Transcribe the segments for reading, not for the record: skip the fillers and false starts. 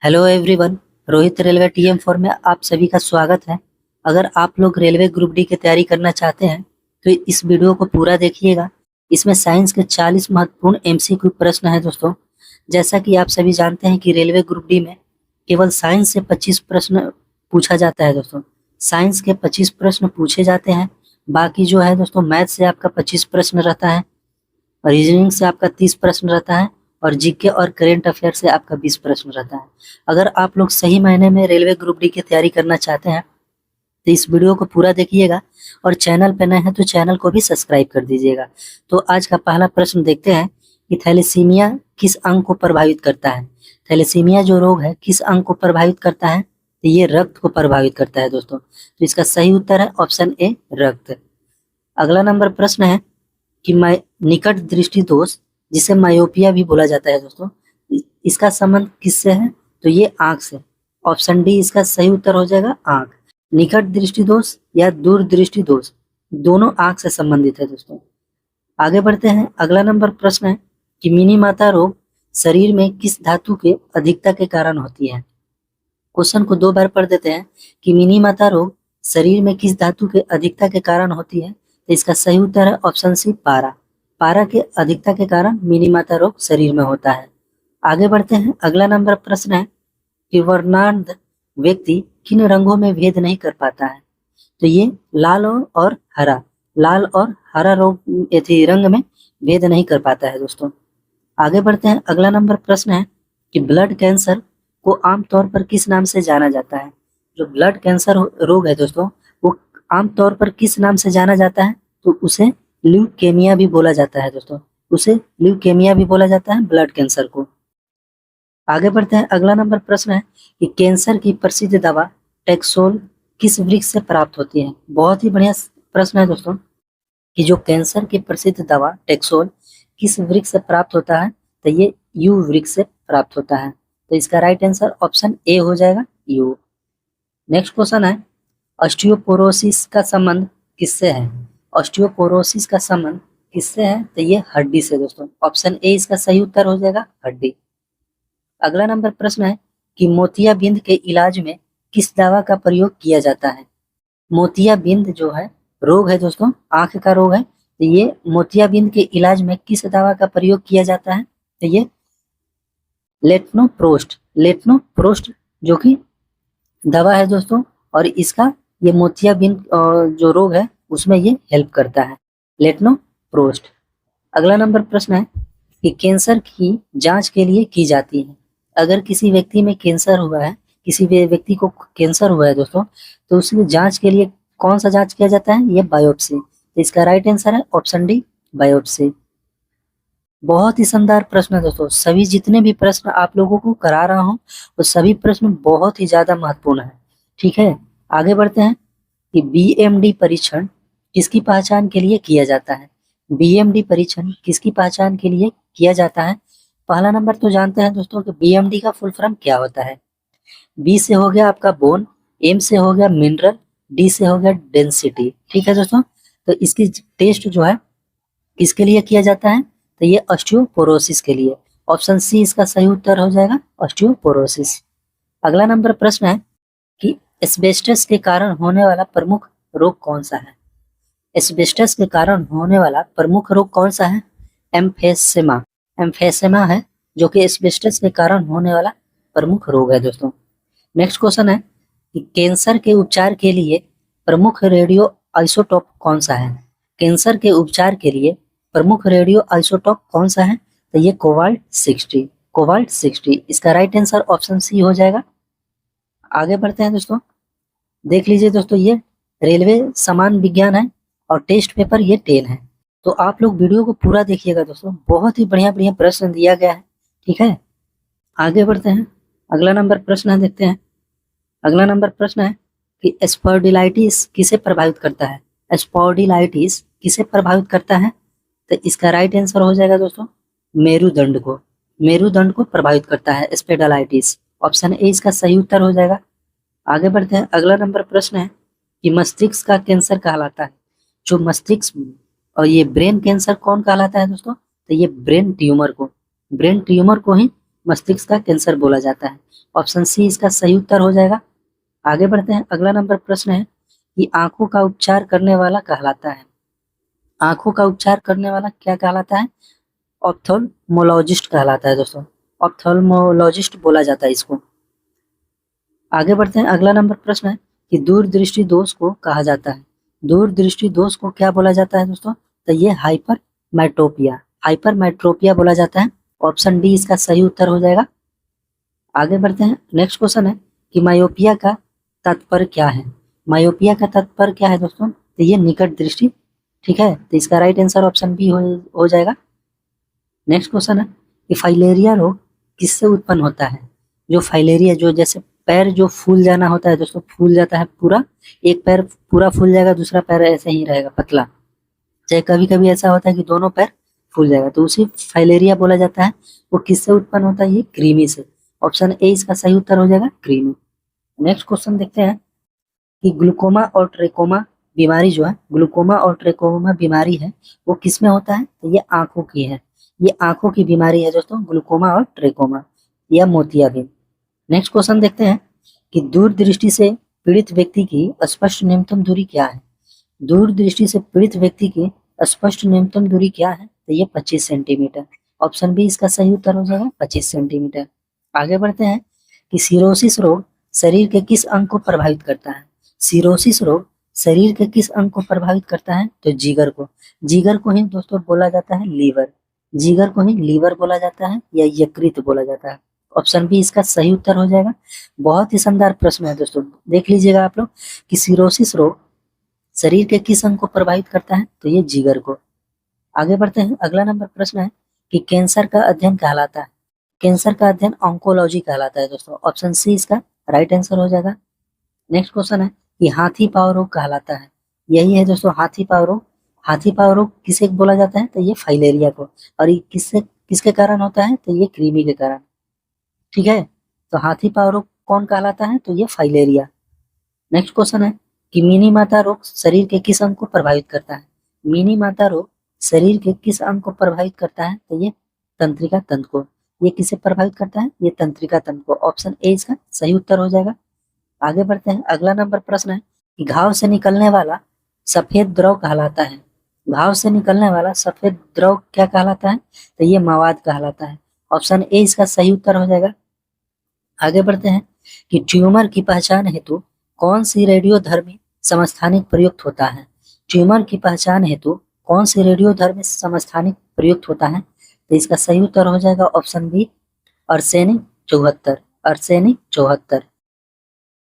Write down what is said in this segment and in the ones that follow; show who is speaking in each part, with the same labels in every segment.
Speaker 1: Hello everyone. Rohit railway TM4 में आप सभी का स्वागत है। अगर आप लोग रेलवे ग्रुप डी की तैयारी करना चाहते हैं तो इस वीडियो को पूरा देखिएगा। इसमें साइंस के 40 महत्वपूर्ण MCQ प्रश्न हैं दोस्तों। जैसा कि आप सभी जानते हैं कि रेलवे ग्रुप डी में केवल साइंस से 25 प्रश्न पूछा जाता है दोस्तों। साइंस के 25 प्रश्न पूछे जाते हैं। बाकी जो है दोस्तों, मैथ से आपका 25 प्रश्न रहता है, रीजनिंग से आपका 30 प्रश्न रहता है और जीके और करेंट अफेयर से आपका 20 प्रश्न रहता है। अगर आप लोग सही मायने में रेलवे ग्रुप डी की तैयारी करना चाहते हैं तो इस वीडियो को पूरा देखिएगा और चैनल पे नए हैं तो चैनल को भी सब्सक्राइब कर दीजिएगा। तो आज का पहला प्रश्न देखते हैं कि थैलेसीमिया किस अंग को प्रभावित करता है। थैलेसीमिया जो रोग है किस अंग को प्रभावित करता है, तो ये रक्त को प्रभावित करता है दोस्तों। तो इसका सही उत्तर है ऑप्शन ए, रक्त। अगला नंबर प्रश्न है कि निकट दृष्टि दोष जिसे मायोपिया भी बोला जाता है दोस्तों, इसका संबंध किससे है, तो ये आंख से। ऑप्शन डी इसका सही उत्तर हो जाएगा, आंख। निकट दृष्टि दोष या दूर दृष्टि दोष दोनों आंख से संबंधित है दोस्तों। आगे बढ़ते हैं। अगला नंबर प्रश्न है कि मिनी माता रोग शरीर में किस धातु के अधिकता के कारण होती है। क्वेश्चन को दो बार पढ़ देते हैं कि मिनी माता रोग शरीर में किस धातु के अधिकता के कारण होती है, तो इसका सही उत्तर है ऑप्शन सी, पारा। पारा के अधिकता के कारण मिनी माता रोग शरीर में होता है। आगे बढ़ते हैं। अगला नंबर प्रश्न है कि वर्णांध व्यक्ति किन रंगों में भेद नहीं कर पाता है, तो ये लाल और हरा, लाल और हरा रंग में भेद नहीं कर पाता है दोस्तों। आगे बढ़ते हैं। अगला नंबर प्रश्न है कि ब्लड कैंसर को आमतौर पर किस नाम से जाना जाता है। जो ब्लड कैंसर रोग है दोस्तों, वो आमतौर पर किस नाम से जाना जाता है, तो उसे ल्यूकेमिया भी बोला जाता है दोस्तों। उसे ल्यूकेमिया भी बोला जाता है ब्लड कैंसर को। आगे बढ़ते हैं। अगला नंबर प्रश्न है कि कैंसर की प्रसिद्ध दवा टेक्सोल किस वृक्ष से प्राप्त होती है। बहुत ही बढ़िया प्रश्न है दोस्तों कि जो कैंसर की प्रसिद्ध दवा टेक्सोल किस वृक्ष से प्राप्त होता है, तो ये यू वृक्ष से प्राप्त होता है। तो इसका राइट आंसर ऑप्शन ए हो जाएगा, यू। नेक्स्ट क्वेश्चन है ऑस्टियोपोरोसिस का संबंध किससे है। ऑस्टियोपोरोसिस का संबंध किससे है, तो ये हड्डी से दोस्तों। ऑप्शन ए इसका सही उत्तर हो जाएगा, हड्डी। अगला नंबर प्रश्न है कि मोतियाबिंद के इलाज में किस दवा का प्रयोग किया जाता है। मोतियाबिंद जो है रोग है दोस्तों, आंख का रोग है, तो ये मोतियाबिंद के इलाज में किस दवा का प्रयोग किया जाता है, तो ये लेटनोप्रोस्ट, लेटनोप्रोस्ट जो कि दवा है दोस्तों, और इसका ये मोतियाबिंद जो रोग है उसमें ये हेल्प करता है, लेटनोप्रोस्ट। अगला नंबर प्रश्न है कि कैंसर की जांच के लिए की जाती है। अगर किसी व्यक्ति में कैंसर हुआ है, किसी भी व्यक्ति को कैंसर हुआ है दोस्तों, तो उसकी जांच के लिए कौन सा जांच किया जाता है, ये बायोप्सी। तो इसका राइट आंसर है ऑप्शन डी, बायोप्सी। बहुत ही शानदार प्रश्न है दोस्तों। सभी जितने भी प्रश्न आप लोगों को करा रहा हूँ वो सभी प्रश्न बहुत ही ज्यादा महत्वपूर्ण है। ठीक है, आगे बढ़ते हैं कि BMD परीक्षण किसकी पहचान के लिए किया जाता है। BMD परीक्षण किसकी पहचान के लिए किया जाता है। पहला नंबर तो जानते हैं दोस्तों कि BMD का फुल फॉर्म क्या होता है। बी से हो गया आपका बोन, एम से हो गया मिनरल, डी से हो गया डेंसिटी। ठीक है दोस्तों, तो इसकी टेस्ट जो है किसके लिए किया जाता है, तो ये ऑस्टियोपोरोसिस के लिए। ऑप्शन सी इसका सही उत्तर हो जाएगा, ऑस्टियोपोरोसिस। अगला नंबर प्रश्न है कि एस्बेस्टस के कारण होने वाला प्रमुख रोग कौन सा है। एस्बेस्टस के कारण होने वाला प्रमुख रोग कौन सा है, एम्फेसेमा। एम्फेसेमा है जो कि एस्बेस्टस के कारण होने वाला प्रमुख रोग है दोस्तों। नेक्स्ट क्वेश्चन है कि कैंसर के उपचार के लिए प्रमुख रेडियो आइसोटोप कौन सा है। कैंसर के उपचार के लिए प्रमुख रेडियो आइसोटोप कौन सा है, तो ये कोबाल्ट 60, कोबाल्ट 60। इसका राइट आंसर ऑप्शन सी हो जाएगा। आगे बढ़ते हैं दोस्तों। देख लीजिए दोस्तों, ये रेलवे समान विज्ञान है और टेस्ट पेपर ये 10 है। तो आप लोग वीडियो को पूरा देखिएगा दोस्तों, बहुत ही बढ़िया बढ़िया प्रश्न दिया गया है। ठीक है, आगे बढ़ते हैं। अगला नंबर प्रश्न है, देखते हैं। अगला नंबर प्रश्न है कि स्पॉन्डिलाइटिस किसे प्रभावित करता है। स्पॉन्डिलाइटिस किसे प्रभावित करता है, तो इसका राइट आंसर हो जाएगा दोस्तों, मेरुदंड को। मेरुदंड को प्रभावित करता है स्पॉन्डिलाइटिस। ऑप्शन ए इसका सही उत्तर हो जाएगा। आगे बढ़ते हैं। अगला नंबर प्रश्न है कि मस्तिष्क का कैंसर कहलाता है। जो मस्तिष्क और ये ब्रेन कैंसर कौन कहलाता है दोस्तों, तो ये ब्रेन ट्यूमर को ही मस्तिष्क का कैंसर बोला जाता है। ऑप्शन सी इसका सही उत्तर हो जाएगा। आगे बढ़ते हैं। अगला नंबर प्रश्न है कि आंखों का उपचार करने वाला कहलाता है। आंखों का उपचार करने वाला क्या कहलाता है? ऑप्थेल्मोलॉजिस्ट कहलाता है दोस्तों। ऑप्थेल्मोलॉजिस्ट बोला जाता है इसको। आगे बढ़ते हैं। अगला नंबर प्रश्न है कि दूरदृष्टि दोष को कहा जाता है। दूरदृष्टि दोष को क्या बोला जाता है दोस्तों? तो ये हाइपरमेट्रोपिया बोला जाता है। ऑप्शन डी इसका सही उत्तर हो जाएगा। आगे बढ़ते हैं। नेक्स्ट क्वेश्चन है कि मायोपिया का तात्पर्य क्या है? मायोपिया का तात्पर्य क्या है दोस्तों? तो ये निकट दृष्टि। ठीक है, तो इसका राइट आंसर ऑप्शन बी हो जाएगा। नेक्स्ट क्वेश्चन है कि फाइलेरिया रोग किससे उत्पन्न होता है? जो फाइलेरिया, जो जैसे पैर जो फूल जाना होता है दोस्तों, फूल जाता है पूरा, एक पैर पूरा फूल जाएगा, दूसरा पैर ऐसे ही रहेगा पतला। चाहे कभी कभी ऐसा होता है कि दोनों पैर फूल जाएगा, तो उसी फाइलेरिया बोला जाता है। वो किससे उत्पन्न होता है? ये कृमि से। ऑप्शन ए इसका सही उत्तर हो जाएगा, कृमि। नेक्स्ट क्वेश्चन देखते हैं कि ग्लूकोमा और ट्रेकोमा बीमारी जो है, ग्लूकोमा और ट्रेकोमा बीमारी है, वो किस में होता है? तो ये आंखों की है। ये आंखों की बीमारी है दोस्तों, ग्लूकोमा और ट्रेकोमा या मोतियाबिंद। नेक्स्ट क्वेश्चन देखते हैं कि दूरदृष्टि से पीड़ित व्यक्ति की स्पष्ट न्यूनतम दूरी क्या है? दूरदृष्टि से पीड़ित व्यक्ति की स्पष्ट न्यूनतम दूरी क्या है? तो ये 25 सेंटीमीटर। ऑप्शन बी इसका सही उत्तर हो जाएगा, 25 सेंटीमीटर। आगे बढ़ते हैं कि सिरोसिस रोग शरीर के किस अंग को प्रभावित करता है? सिरोसिस रोग शरीर के किस अंग को प्रभावित करता है? तो जिगर को। जिगर को ही दोस्तों बोला जाता है लीवर। जिगर को ही लीवर बोला जाता है या यकृत बोला जाता है। ऑप्शन बी इसका सही उत्तर हो जाएगा। बहुत ही शानदार प्रश्न है दोस्तों, देख लीजिएगा आप लोग कि सिरोसिस रोग शरीर के किस अंग को प्रभावित करता है? तो ये जिगर को। आगे बढ़ते हैं। अगला नंबर प्रश्न है कि कैंसर का अध्ययन कहलाता है। कैंसर का अध्ययन ऑन्कोलॉजी कहलाता है दोस्तों। ऑप्शन सी इसका राइट आंसर हो जाएगा। नेक्स्ट क्वेश्चन है कि हाथी पांव रोग कहलाता है। यही है दोस्तों, हाथी पांव रोग। हाथी पांव रोग किसे बोला जाता है? तो ये फाइलेरिया को। और ये किसके कारण होता है? तो ये कृमि के कारण। ठीक है, तो हाथी पांव रोग कौन कहलाता है? तो ये फाइलेरिया। नेक्स्ट क्वेश्चन है कि मिनी माता रोग शरीर के किस अंग को प्रभावित करता है? मिनी माता रोग शरीर के किस अंग को प्रभावित करता है? तो ये तंत्रिका तंत्र को। ये किसे प्रभावित करता है? ये तंत्रिका तंत्र को। ऑप्शन ए इसका सही उत्तर हो जाएगा। आगे बढ़ते हैं। अगला नंबर प्रश्न है कि घाव से निकलने वाला सफेद द्रव कहलाता है। घाव से निकलने वाला सफेद द्रव क्या कहलाता है? तो ये मवाद कहलाता है। ऑप्शन ए इसका सही उत्तर हो जाएगा। आगे बढ़ते हैं कि ट्यूमर की पहचान हेतु कौन सी रेडियोधर्मी समस्थानिक प्रयुक्त होता है? ट्यूमर की पहचान हेतु कौन सी रेडियोधर्मी समस्थानिक प्रयुक्त होता है? तो इसका सही उत्तर हो जाएगा ऑप्शन बी, अर्सेनिक 74। अर्सेनिक 74।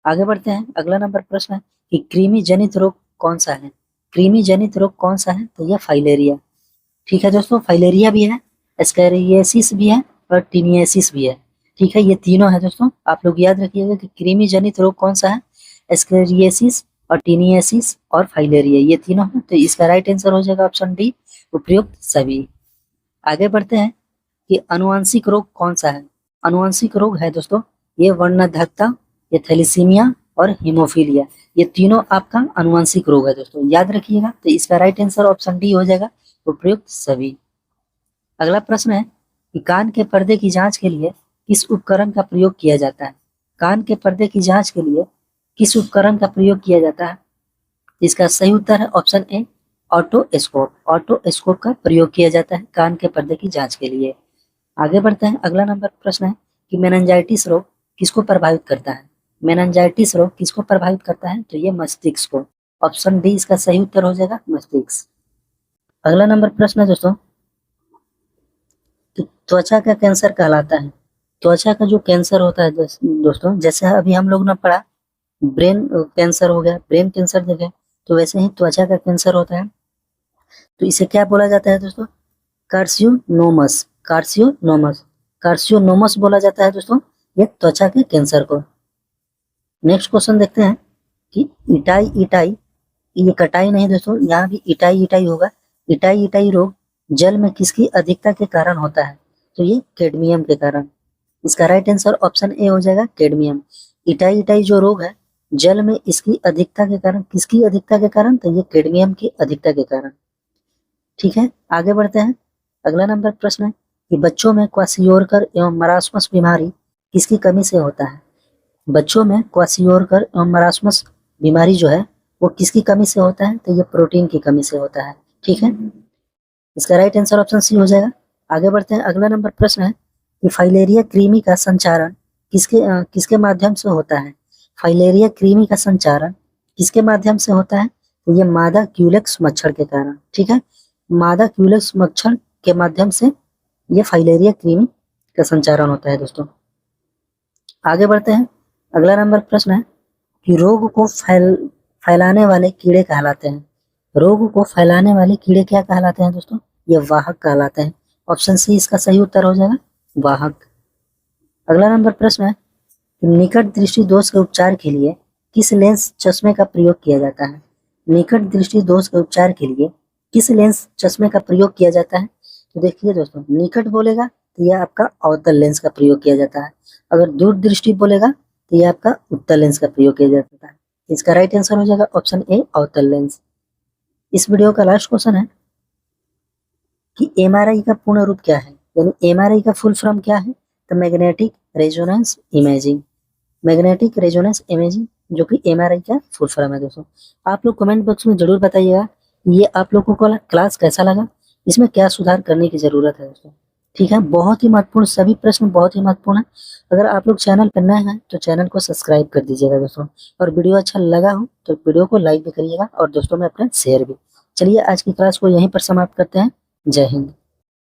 Speaker 1: आगे बढ़ते हैं। अगला नंबर प्रश्न है कि कृमि जनित रोग कौन सा है? कृमि जनित रोग कौन सा है? तो यह फाइलेरिया। ठीक है दोस्तों, फाइलेरिया भी है, एस्कैरियासिस भी है और टीनियासिस भी है। ठीक है, ये तीनों है दोस्तों। आप लोग याद रखिएगा कि कृमि जनित रोग कौन सा है? एस्कैरियासिस और टीनियासिस और फाइलेरिया, ये तीनों है। तो इसका राइट आंसर हो जाएगा ऑप्शन डी, उपयुक्त सभी। आगे बढ़ते हैं कि अनुवांशिक रोग कौन सा है? अनुवांशिक रोग है दोस्तों ये वर्णोत्तकता, ये थैलेसीमिया और हीमोफीलिया। ये तीनों आपका अनुवांशिक रोग है दोस्तों, याद रखिएगा। तो इसका राइट आंसर ऑप्शन डी हो जाएगा, उपयुक्त सभी। अगला प्रश्न है कि कान के पर्दे की जांच के लिए किस उपकरण का प्रयोग किया जाता है? कान के पर्दे की जांच के लिए किस उपकरण का प्रयोग किया जाता है? इसका सही उत्तर है ऑप्शन ए, ऑटोस्कोप। ऑटोस्कोप का प्रयोग किया जाता है कान के पर्दे की जांच के लिए। आगे बढ़ते हैं। अगला नंबर प्रश्न है कि मेनिंजाइटिस रोग किसको प्रभावित करता है? मेनिंजाइटिस रोग किसको प्रभावित करता है? तो ये मस्तिष्क को। ऑप्शन डी इसका सही उत्तर हो जाएगा, मस्तिष्क। अगला नंबर प्रश्न है दोस्तों कि त्वचा का कैंसर कहलाता है। त्वचा का जो कैंसर होता है दोस्तों, जैसे अभी हम लोग ने पढ़ा ब्रेन कैंसर हो गया, ब्रेन कैंसर देखे, तो वैसे ही त्वचा का कैंसर होता है। तो इसे क्या बोला जाता है दोस्तों? कार्सिनोमस। कार्सिनोमस। कार्सिनोमस बोला जाता है दोस्तों ये त्वचा के कैंसर को। नेक्स्ट क्वेश्चन देखते हैं कि इटाई इटाई, ये कटाई नहीं दोस्तों, यहाँ भी इटाई इटाई होगा। इटाई इटाई रोग जल में किसकी अधिकता के कारण होता है? तो ये कैडमियम के कारण। इसका राइट आंसर ऑप्शन ए हो जाएगा, कैडमियम। इटाई इटाई जो रोग है जल में इसकी अधिकता के कारण, किसकी अधिकता के कारण? तो ये कैडमियम की अधिकता के कारण। ठीक है, आगे बढ़ते हैं। अगला नंबर प्रश्न है कि बच्चों में क्वाशियोरकर एवं मरासमस बीमारी किसकी कमी से होता है? बच्चों में क्वाशियोरकर एवं मरासमस बीमारी जो है वो किसकी कमी से होता है? तो ये प्रोटीन की कमी से होता है। ठीक है, इसका राइट आंसर ऑप्शन सी हो जाएगा। आगे बढ़ते हैं, अगला नंबर प्रश्न है कि फाइलेरिया कृमि का संचारण किसके माध्यम से होता है? फाइलेरिया कृमि का संचारण किसके माध्यम से होता है? तो ये मादा क्यूलेक्स मच्छर के कारण। ठीक है, मादा क्यूलेक्स मच्छर के माध्यम से ये फाइलेरिया कृमि का संचारण होता है दोस्तों। आगे बढ़ते हैं, अगला नंबर प्रश्न है कि रोग को फैलाने वाले कीड़े कहलाते हैं। रोग को फैलाने वाले कीड़े क्या कहलाते हैं दोस्तों? ये वाहक कहलाते हैं। ऑप्शन सी इसका सही उत्तर हो जाएगा, वाहक। अगला नंबर प्रश्न है कि निकट दृष्टि दोष के उपचार के लिए किस लेंस चश्मे का प्रयोग किया जाता है? निकट दृष्टि दोष के उपचार के लिए किस लेंस चश्मे का प्रयोग किया जाता है? तो देखिए दोस्तों, निकट बोलेगा तो यह आपका अवतल लेंस का प्रयोग किया जाता है। अगर दूर दृष्टि बोलेगा तो यह आपका उत्तल लेंस का प्रयोग किया जाता है। इसका राइट आंसर हो जाएगा ऑप्शन ए, अवतल लेंस। इस वीडियो का लास्ट क्वेश्चन है कि एमआरआई का पूर्ण रूप क्या है? यानी एमआरआई का फुल फॉर्म क्या है? तो magnetic resonance imaging. Magnetic resonance imaging जो कि एमआरआई का फुल फॉर्म है दोस्तों। आप लोग कमेंट बॉक्स में जरूर बताइएगा ये आप लोगों को क्लास कैसा लगा, इसमें क्या सुधार करने की जरूरत है दोस्तों। ठीक है, बहुत ही महत्वपूर्ण, सभी प्रश्न बहुत ही महत्वपूर्ण है। अगर आप लोग चैनल पर नए हैं तो चैनल को सब्सक्राइब कर दीजिएगा दोस्तों, और वीडियो अच्छा लगा हो तो वीडियो को लाइक भी करिएगा और दोस्तों में अपने शेयर भी। चलिए आज की क्लास को यहीं पर समाप्त करते हैं। जय हिंद।